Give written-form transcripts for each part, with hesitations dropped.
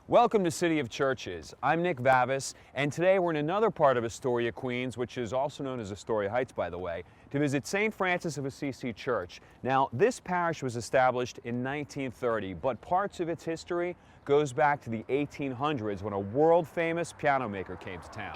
Welcome to City of Churches. I'm Nick Vavis, and today we're in another part of Astoria, Queens, which is also known as Astoria Heights, by the way, to visit St. Francis of Assisi Church. Now, this parish was established in 1930, but parts of its history goes back to the 1800s when a world-famous piano maker came to town.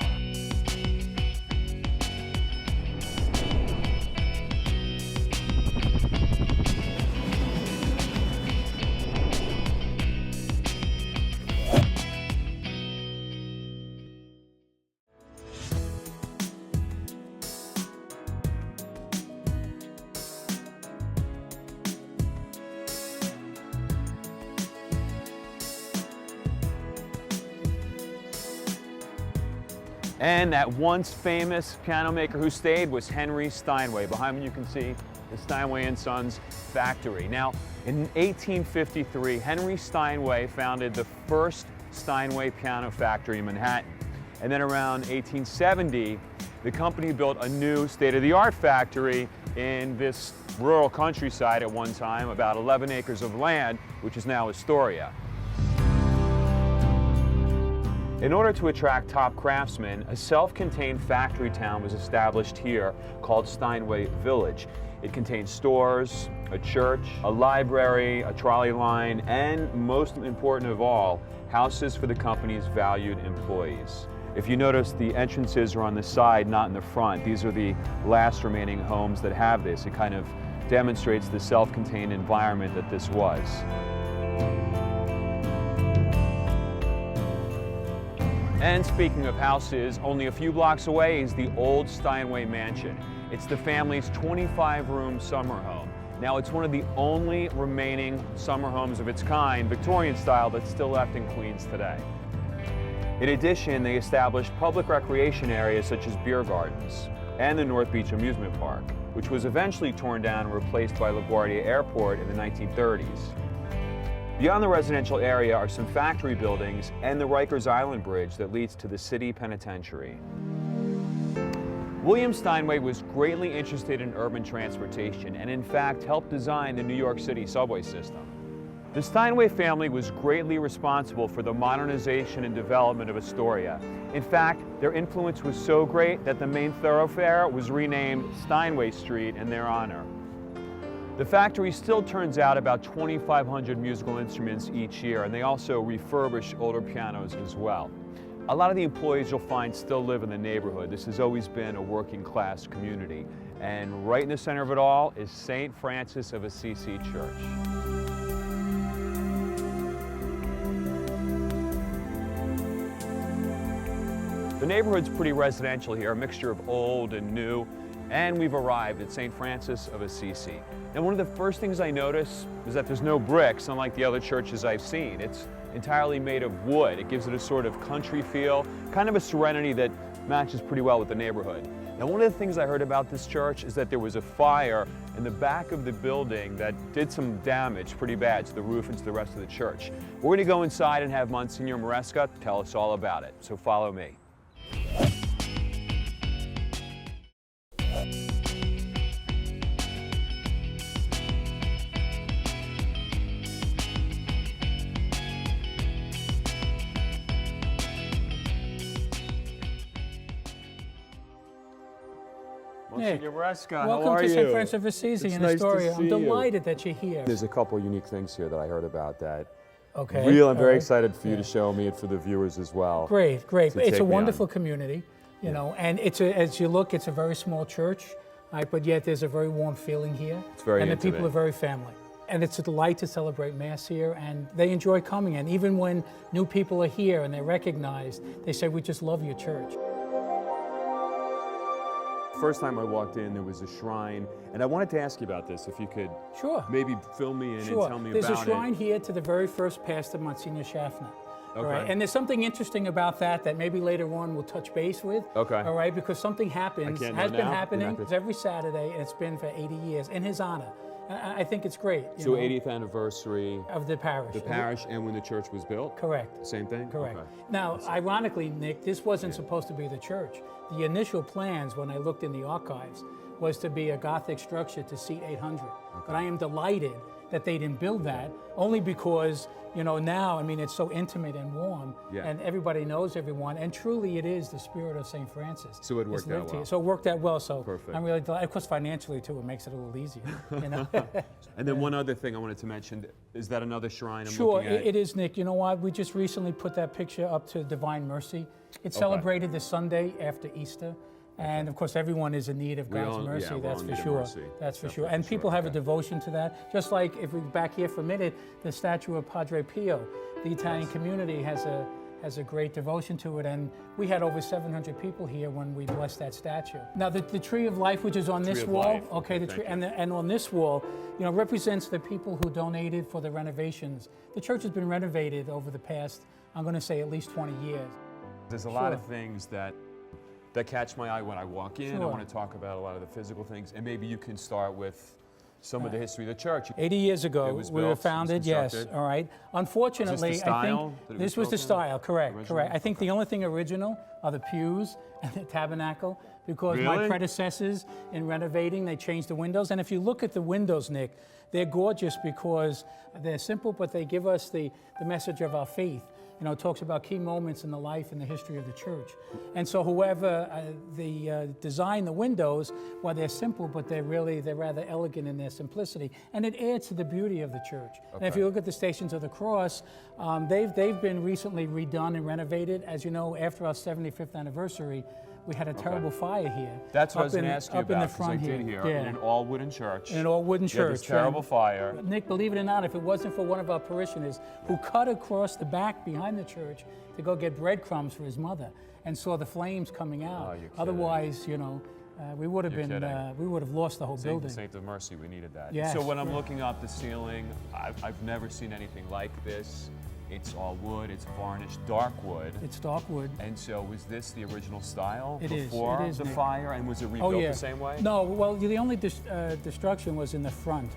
And that once famous piano maker who stayed was Henry Steinway. Behind me you can see the Steinway & Sons factory. Now, in 1853, Henry Steinway founded the first Steinway piano factory in Manhattan. And then around 1870, the company built a new state-of-the-art factory in this rural countryside at one time, about 11 acres of land, which is now Astoria. In order to attract top craftsmen, a self-contained factory town was established here called Steinway Village. It contained stores, a church, a library, a trolley line, and most important of all, houses for the company's valued employees. If you notice, the entrances are on the side, not in the front. These are the last remaining homes that have this. It kind of demonstrates the self-contained environment that this was. And speaking of houses, only a few blocks away is the old Steinway Mansion. It's the family's 25-room summer home. Now, it's one of the only remaining summer homes of its kind, Victorian style, that's still left in Queens today. In addition, they established public recreation areas such as beer gardens and the North Beach Amusement Park, which was eventually torn down and replaced by LaGuardia Airport in the 1930s. Beyond the residential area are some factory buildings and the Rikers Island Bridge that leads to the city penitentiary. William Steinway was greatly interested in urban transportation and in fact helped design the New York City subway system. The Steinway family was greatly responsible for the modernization and development of Astoria. In fact, their influence was so great that the main thoroughfare was renamed Steinway Street in their honor. The factory still turns out about 2,500 musical instruments each year, and they also refurbish older pianos as well. A lot of the employees you'll find still live in the neighborhood. This has always been a working class community. And right in the center of it all is St. Francis of Assisi Church. The neighborhood's pretty residential here, a mixture of old and new. And we've arrived at St. Francis of Assisi. And one of the first things I notice is that there's no bricks, unlike the other churches I've seen. It's entirely made of wood. It gives it a sort of country feel, kind of a serenity that matches pretty well with the neighborhood. Now, one of the things I heard about this church is that there was a fire in the back of the building that did some damage pretty bad to the roof and to the rest of the church. We're going to go inside and have Monsignor Maresca tell us all about it. So follow me. Monsignor Maresca, welcome to St. Francis of Assisi in Astoria. I'm delighted that you're here. There's a couple unique things here that I heard about that. Okay. I'm very excited for you to show me and for the viewers as well. Great, great. It's a wonderful community, you know, and as you look, it's a very small church, right, but yet there's a very warm feeling here. It's very intimate. And the people are very family. And it's a delight to celebrate Mass here, and they enjoy coming in. Even when new people are here and they're recognized, they say, we just love your church. First time I walked in, there was a shrine, and I wanted to ask you about this, if you could maybe fill me in and tell me about it. There's a shrine here to the very first pastor, Monsignor Schaffner. Okay. Right? And there's something interesting about that maybe later on we'll touch base with. Okay. All right, because something happens, has been happening every Saturday, and it's been for 80 years in his honor. I think it's great. So 80th anniversary of the parish. The parish, and when the church was built? Correct. Same thing? Correct. Okay. Now, ironically, Nick, this wasn't supposed to be the church. The initial plans, when I looked in the archives, was to be a Gothic structure to seat 800. Okay. But I am delighted that they didn't build that, only because, you know, now, I mean, it's so intimate and warm, and everybody knows everyone, and truly it is the spirit of St. Francis. So it worked out well. So it worked out well, so Perfect. I'm really delighted. Of course, financially too, it makes it a little easier, you know. And then one other thing I wanted to mention, is that another shrine I'm Sure, looking at? it is, Nick. You know what? We just recently put that picture up to Divine Mercy. It's celebrated this Sunday after Easter. And of course, everyone is in need of God's mercy, that's for sure. That's for sure. And people have a devotion to that. Just like if we back here for a minute, the statue of Padre Pio, the Italian community has a great devotion to it. And we had over 700 people here when we blessed that statue. Now, the Tree of Life, which is on this wall, the tree, and on this wall, you know, represents the people who donated for the renovations. The church has been renovated over the past, I'm going to say, at least 20 years. There's a lot of things that catch my eye when I walk in. I want to talk about a lot of the physical things, and maybe you can start with some of the history of the church. 80 years ago, we were founded, yes, all right. Unfortunately, is this the style I think this was the style, correct. I think the only thing original are the pews and the tabernacle, because my predecessors in renovating, they changed the windows. And if you look at the windows, Nick, they're gorgeous because they're simple, but they give us the message of our faith. You know, it talks about key moments in the life and the history of the church. And so whoever designed the windows, well, they're simple, but they're rather elegant in their simplicity. And it adds to the beauty of the church. And if you look at the Stations of the Cross, they've been recently redone and renovated. As you know, after our 75th anniversary, we had a terrible fire here. That's what I was going to ask you up in about, the front because I did hear in an all-wooden church. In an all-wooden church. This terrible fire. Nick, believe it or not, if it wasn't for one of our parishioners who cut across the back behind the church to go get breadcrumbs for his mother and saw the flames coming out, otherwise, you know, we would have we would have lost the whole building. Saint of Mercy, we needed that. Yes. So when I'm looking up the ceiling, I've never seen anything like this. It's all wood, it's varnished dark wood. It's dark wood. And so was this the original style before the fire, and was it rebuilt the same way? No, well, the only destruction was in the front.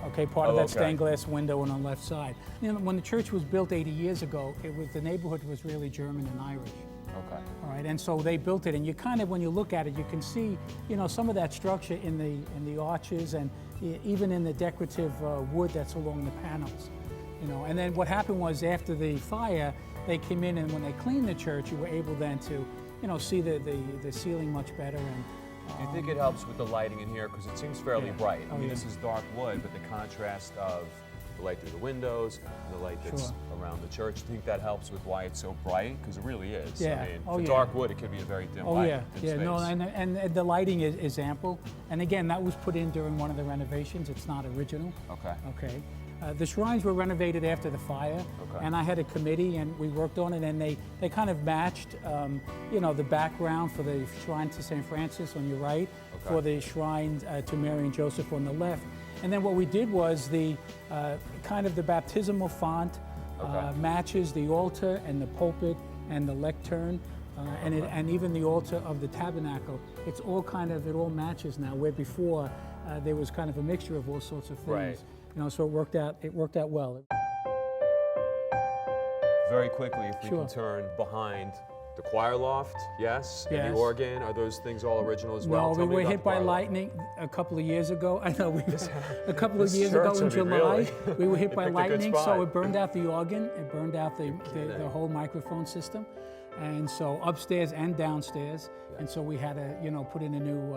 Okay, part of that stained glass window on the left side. You know, when the church was built 80 years ago, the neighborhood was really German and Irish. Okay. All right, and so they built it, and you kind of, when you look at it, you can see, you know, some of that structure in the arches, and even in the decorative wood that's along the panels. You know, and then what happened was, after the fire, they came in, and when they cleaned the church, you were able then to, you know, see the ceiling much better. And do you think it helps with the lighting in here? Because it seems fairly bright. I mean, this is dark wood, but the contrast of the light through the windows, and the light that's around the church, do you think that helps with why it's so bright? Because it really is. Yeah. I mean, for dark wood, it could be a very dim light. No, and the lighting is ample. And again, that was put in during one of the renovations. It's not original. Okay. The shrines were renovated after the fire, and I had a committee, and we worked on it, and they kind of matched, you know, the background for the shrine to St. Francis on your right, for the shrine to Mary and Joseph on the left. And then what we did was the kind of the baptismal font matches the altar and the pulpit and the lectern, and even the altar of the tabernacle. It's all it all matches now, where before there was kind of a mixture of all sorts of things. You know, so it worked out well. Very quickly, if we can turn behind the choir loft, and the organ, are those things all original as well? No, we were hit by lightning a couple of years ago. I know, a couple of years ago in July, we were hit by lightning, so it burned out the organ, it burned out the whole microphone system, and so upstairs and downstairs, and so we had to, you know, put in a new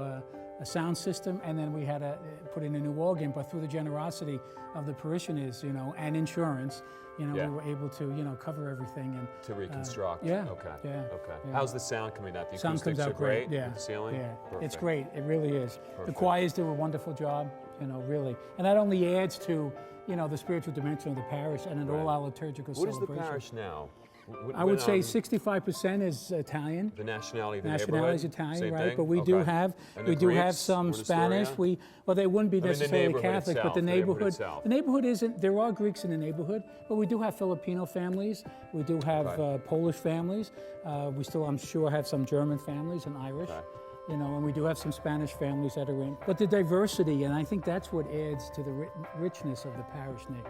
a sound system, and then we had to put in a new organ. But through the generosity of the parishioners, you know, and insurance, you know, we were able to, you know, cover everything and to reconstruct. Okay. How's the sound coming out? The sound comes out great. With the ceiling. It's great. It really is. The choirs do a wonderful job. You know, really, and that only adds to, you know, the spiritual dimension of the parish and in all our liturgical celebrations. What is the parish now? I would say 65% is Italian. The nationality of the nationality is Italian, Same right? thing? But we do have some Spanish. Well, they wouldn't be necessarily Catholic, but the neighborhood isn't. There are Greeks in the neighborhood, but we do have Filipino families. We do have Polish families. We still, I'm sure, have some German families and Irish. You know, and we do have some Spanish families that are in. But the diversity, and I think that's what adds to the richness of the parish, Nick.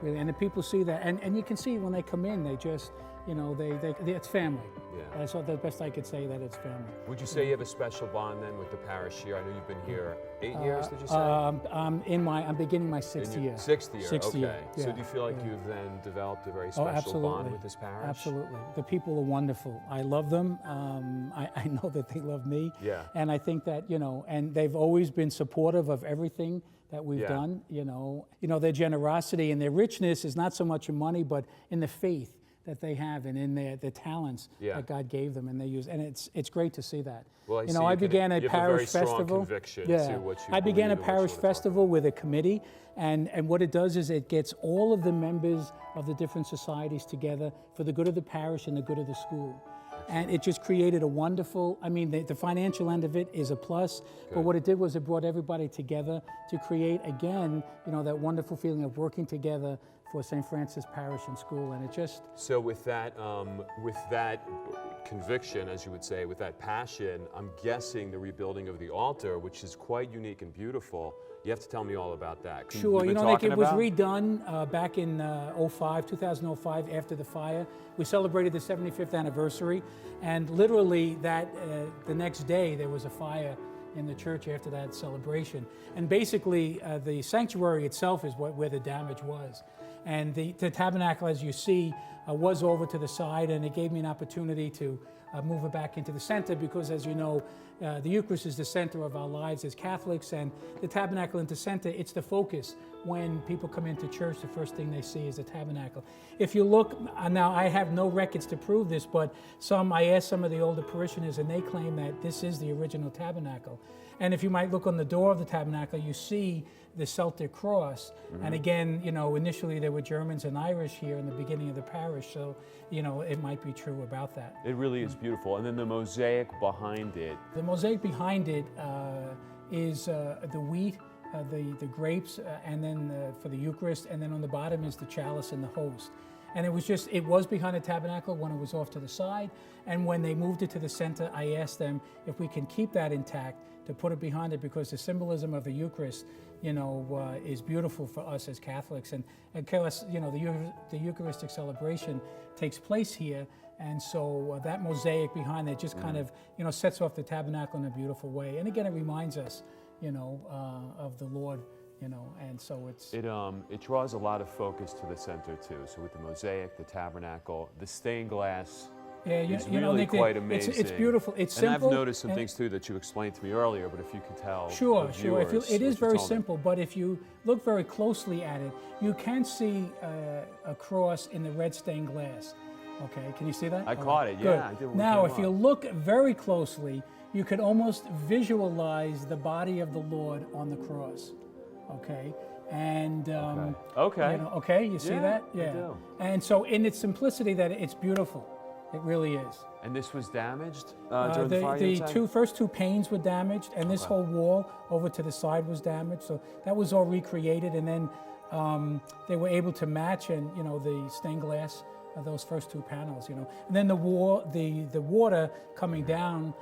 really. And the people see that, and you can see when they come in, they just, it's family. Yeah. That's the best I could say, that it's family. Would you say you have a special bond then with the parish here? I know you've been here 8 years, did you say? I'm beginning my sixth year. Sixth year, okay. Year, yeah. So do you feel like you've then developed a very special bond with this parish? Absolutely. The people are wonderful. I love them. I know that they love me. Yeah. And I think that, and they've always been supportive of everything that we've done, their generosity and their richness is not so much in money, but in the faith that they have and in their talents that God gave them, and they use, and it's great to see that. Well, I began a parish festival. I began a parish festival with a committee, and what it does is it gets all of the members of the different societies together for the good of the parish and the good of the school. And it just created a wonderful, the financial end of it is a plus, but what it did was it brought everybody together to create, again, that wonderful feeling of working together for St. Francis Parish and School, and it just... So with that conviction, as you would say, with that passion, I'm guessing the rebuilding of the altar, which is quite unique and beautiful, you have to tell me all about that. Sure, it was redone back in 2005, after the fire. We celebrated the 75th anniversary, and literally the next day there was a fire in the church after that celebration. And basically, the sanctuary itself is where the damage was. And the tabernacle, as you see, was over to the side, and it gave me an opportunity to move it back into the center because, as you know, the Eucharist is the center of our lives as Catholics, and the tabernacle into center, it's the focus. When people come into church, the first thing they see is the tabernacle. If you look, now I have no records to prove this, but I asked some of the older parishioners, and they claim that this is the original tabernacle. And if you might look on the door of the tabernacle, you see the Celtic cross. Mm-hmm. And again, initially there were Germans and Irish here in the beginning of the parish, so, it might be true about that. It really is beautiful. And then the mosaic behind it. The mosaic behind it is the wheat, the grapes, and then for the Eucharist, and then on the bottom is the chalice and the host. And it was behind the tabernacle when it was off to the side. And when they moved it to the center, I asked them if we can keep that intact, to put it behind it, because the symbolism of the Eucharist, is beautiful for us as Catholics. And of course, the Eucharistic celebration takes place here. And so that mosaic behind it just kind of, sets off the tabernacle in a beautiful way. And again, it reminds us, of the Lord. And so it draws a lot of focus to the center too. So with the mosaic, the tabernacle, the stained glass, it's really quite amazing. It's beautiful. It's simple. And I've noticed some things too that you explained to me earlier. But if you could tell, sure. It is very simple. But if you look very closely at it, you can see a cross in the red stained glass. Okay, can you see that? I caught it. Good. Yeah, I did. Now, if you look very closely, you can almost visualize the body of the Lord on the cross. Okay, and you see that? Yeah. I do. And so, in its simplicity, that it's beautiful. It really is. And this was damaged during the fire? The first two panes were damaged, and this whole wall over to the side was damaged. So that was all recreated, and then they were able to match, and the stained glass of those first two panels. And then the water coming down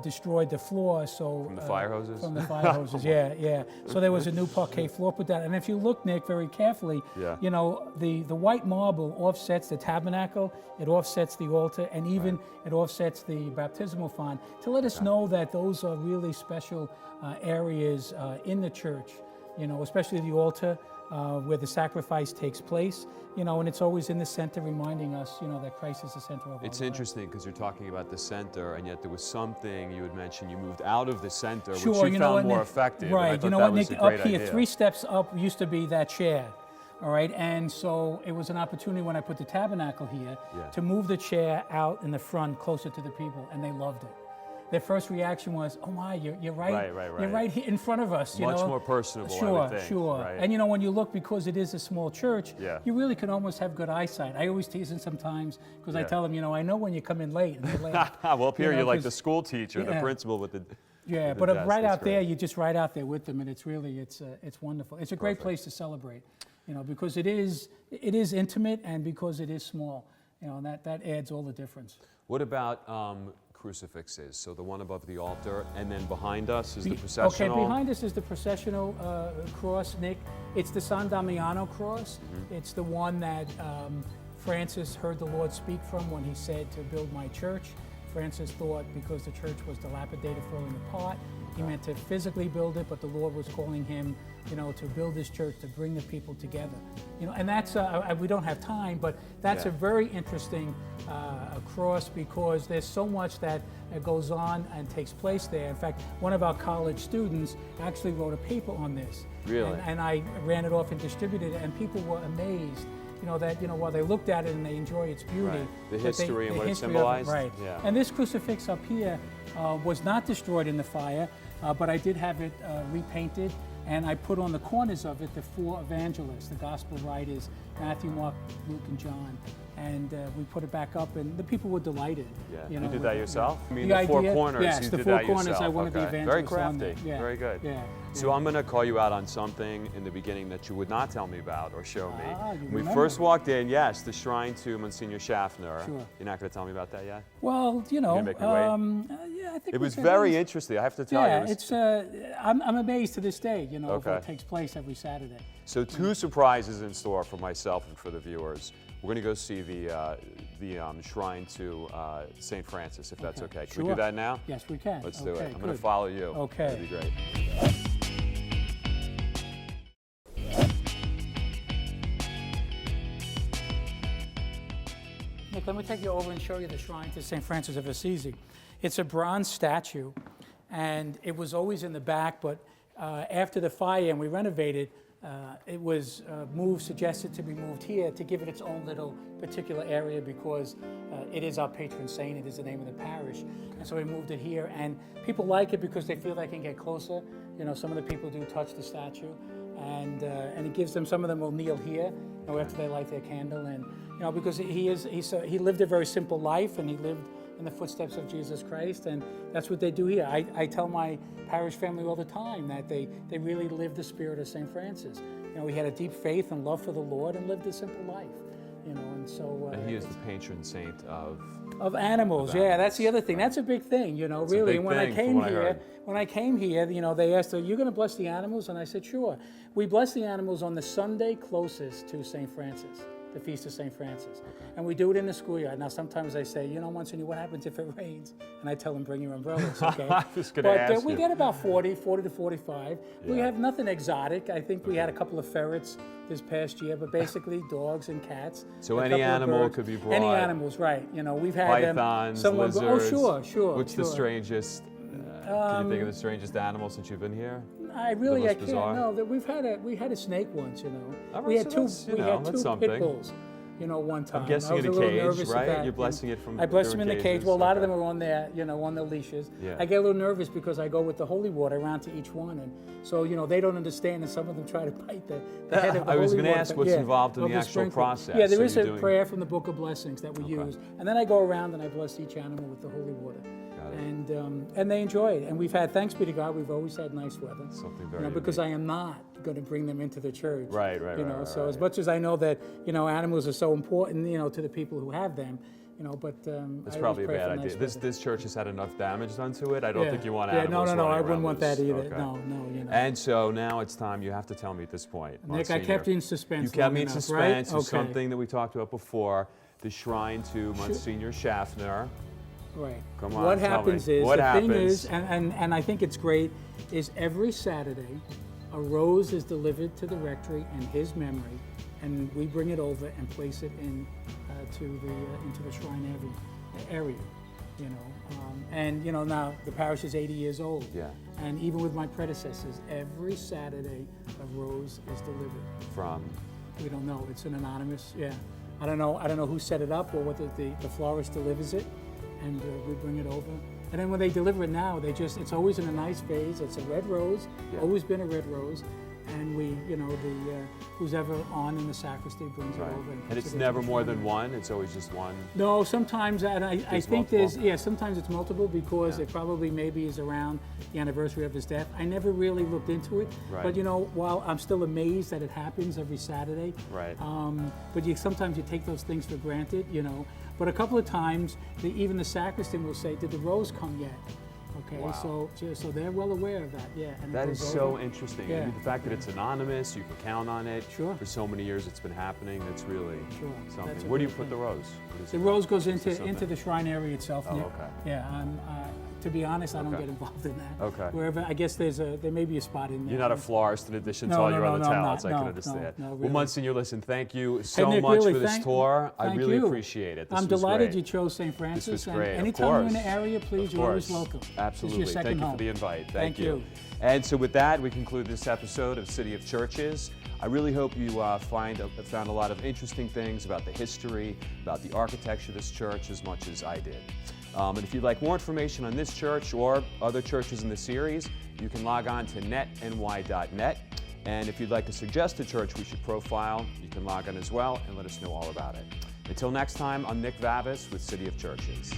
destroyed the floor. So from the fire hoses. From the fire hoses, yeah. So there was a new parquet floor put down. And if you look, Nick, very carefully, the white marble offsets the tabernacle, it offsets the altar, and even it offsets the baptismal font to let us know that those are really special areas in the church. Especially the altar where the sacrifice takes place. And it's always in the center, reminding us, that Christ is the center of our life. It's interesting because you're talking about the center, and yet there was something you had mentioned. You moved out of the center, which you found more effective. Right. Nick, up here, 3 steps up used to be that chair. All right. And so it was an opportunity when I put the tabernacle here to move the chair out in the front, closer to the people, and they loved it. Their first reaction was, "Oh my, you're right. You're right here in front of us." Much more personable. Sure, I would think, sure. Right? And when you look, because it is a small church, you really can almost have good eyesight. I always tease them sometimes because I tell them, I know when you come in late. And they laugh. Well, up here you're like the school teacher, the principal with the. Yeah, but right out there, you're just right out there with them, and it's really it's wonderful. It's a great place to celebrate, because it is intimate, and because it is small, and that adds all the difference. What about crucifix is. So the one above the altar, and then behind us is the processional. Okay, behind us is the processional cross, Nick. It's the San Damiano cross. It's the one that Francis heard the Lord speak from when he said to build my church. Francis thought because the church was dilapidated, falling apart, he meant to physically build it, but the Lord was calling him, to build this church, to bring the people together. And that's, we don't have time, but that's a very interesting cross, because there's so much that goes on and takes place there. In fact, one of our college students actually wrote a paper on this. Really? And I ran it off and distributed it, and people were amazed. While they looked at it and they enjoy its beauty. Right. The history and what it symbolized. Right. Yeah. And this crucifix up here was not destroyed in the fire, but I did have it repainted, and I put on the corners of it the 4 evangelists, the gospel writers, Matthew, Mark, Luke, and John. And we put it back up, and the people were delighted. Yeah. You did that yourself? I mean, the the 4 idea, corners, yes, you the did 4 that corners, yourself. I wanted the Very evangelists crafty. on there. Yeah. Very good. Yeah. So I'm going to call you out on something in the beginning that you would not tell me about or show me. You When we remember. first walked in, yes, the shrine to Monsignor Schaffner. Sure. You're not going to tell me about that yet? Well, You're gonna make me wait? yeah, I think It was we can. very interesting, I have to tell Yeah, you. it's. I'm amazed to this day, of Okay. what takes place every Saturday. So 2 surprises in store for myself and for the viewers. We're going to go see the shrine to St. Francis, if that's okay. Can we do that now? Yes, we can. Let's do it. I'm going good. to follow you. Okay. That'd be great. Nick, let me take you over and show you the shrine to St. Francis of Assisi. It's a bronze statue, and it was always in the back, but after the fire and we renovated, it was suggested to be moved here to give it its own little particular area, because it is our patron saint, it is the name of the parish. And so we moved it here, and people like it because they feel they can get closer. Some of the people do touch the statue, and it gives them, some of them will kneel here, after they light their candle, and because he lived a very simple life, and he lived in the footsteps of Jesus Christ, and that's what they do here. I tell my parish family all the time that they really live the spirit of St. Francis. He had a deep faith and love for the Lord and lived a simple life. And so. And he is the patron saint of animals. Yeah, that's the other thing. That's a big thing, really. And when I came here, they asked, "Are you going to bless the animals?" And I said, "Sure." We bless the animals on the Sunday closest to St. Francis, the Feast of St. Francis. And we do it in the schoolyard. Now, sometimes I say, Monsignor, what happens if it rains? And I tell them, bring your umbrellas, okay? But we get about 40 to 45. Yeah. We have nothing exotic. I think we had a couple of ferrets this past year, but basically dogs and cats. So any animal could be brought? Any animals, right. We've had pythons, lizards. Oh, sure. What's the strangest, can you think of the strangest animal since you've been here? I can't. Bizarre? No, we had a snake once, Right, we had so two pit bulls. One time. I'm guessing in a cage, right? You're blessing it from. I bless them in the cage. Well, a lot of them are on their, on their leashes. Yeah. I get a little nervous because I go with the holy water around to each one, and so they don't understand, and some of them try to bite the head of the I was going to ask what's involved in the actual sprinkler. process. Yeah, there is a prayer from the Book of Blessings that we use, and then I go around and I bless each animal with the holy water. And they enjoy it. And we've had, thanks be to God, we've always had nice weather. Something very because I am not going to bring them into the church. Right. So as much as I know that, animals are so important, to the people who have them, but it's probably a bad idea. This church has had enough damage done to it. I don't think you want animals. No, I wouldn't want that either. Okay. No. And so now it's time. You have to tell me at this point, Nick, Monsignor, I kept you in suspense. You kept me in suspense. Right? It's something that we talked about before. The shrine to Monsignor Schaffner. Right. Come on. What happens is, what the happens? thing is, and I think it's great, is every Saturday, a rose is delivered to the rectory in his memory, and we bring it over and place it into the shrine area. Now the parish is 80 years old. Yeah. And even with my predecessors, every Saturday a rose is delivered. From? We don't know. It's an anonymous. Yeah. I don't know who set it up or what the florist delivers it, and we bring it over. And then when they deliver it now, it's always in a nice vase. It's a red rose, always been a red rose. And we, who's ever on in the sacristy brings it over. And it's never more than one? It's always just one? No, sometimes, and I think multiple? sometimes it's multiple because it probably maybe is around the anniversary of his death. I never really looked into it. Right. But, while I'm still amazed that it happens every Saturday. Right. But sometimes you take those things for granted, But a couple of times, even the sacristan will say, "Did the rose come yet?" Okay, Wow. so they're well aware of that, yeah. And That is so interesting. Yeah. I mean, the fact that it's anonymous, you can count on it. Sure. For so many years it's been happening, that's really something. That's a Where do you great put the thing. rose? What is The it? rose goes Is this into the shrine area itself. Oh, yeah. okay. Yeah, to be honest, I don't Okay. get involved in that. Okay. Wherever, I guess there may be a spot in there. You're not a florist in addition to No, all no, your no, other no, I'm talents, not. I can No, understand. no, Well, really. Monsignor, listen, thank you so Nick, much really, for this tour. I thank really you. appreciate it. This I'm was delighted great. you chose St. Francis. This was and great, of anytime you're in course. the area, please, Of you're always course. welcome. Absolutely. This is your second Thank you home. for the invite. Thank you. And so with that, we conclude this episode of City of Churches. I really hope you found a lot of interesting things about the history, about the architecture of this church as much as I did. And if you'd like more information on this church or other churches in the series, you can log on to netny.net. And if you'd like to suggest a church we should profile, you can log on as well and let us know all about it. Until next time, I'm Nick Vavis with City of Churches.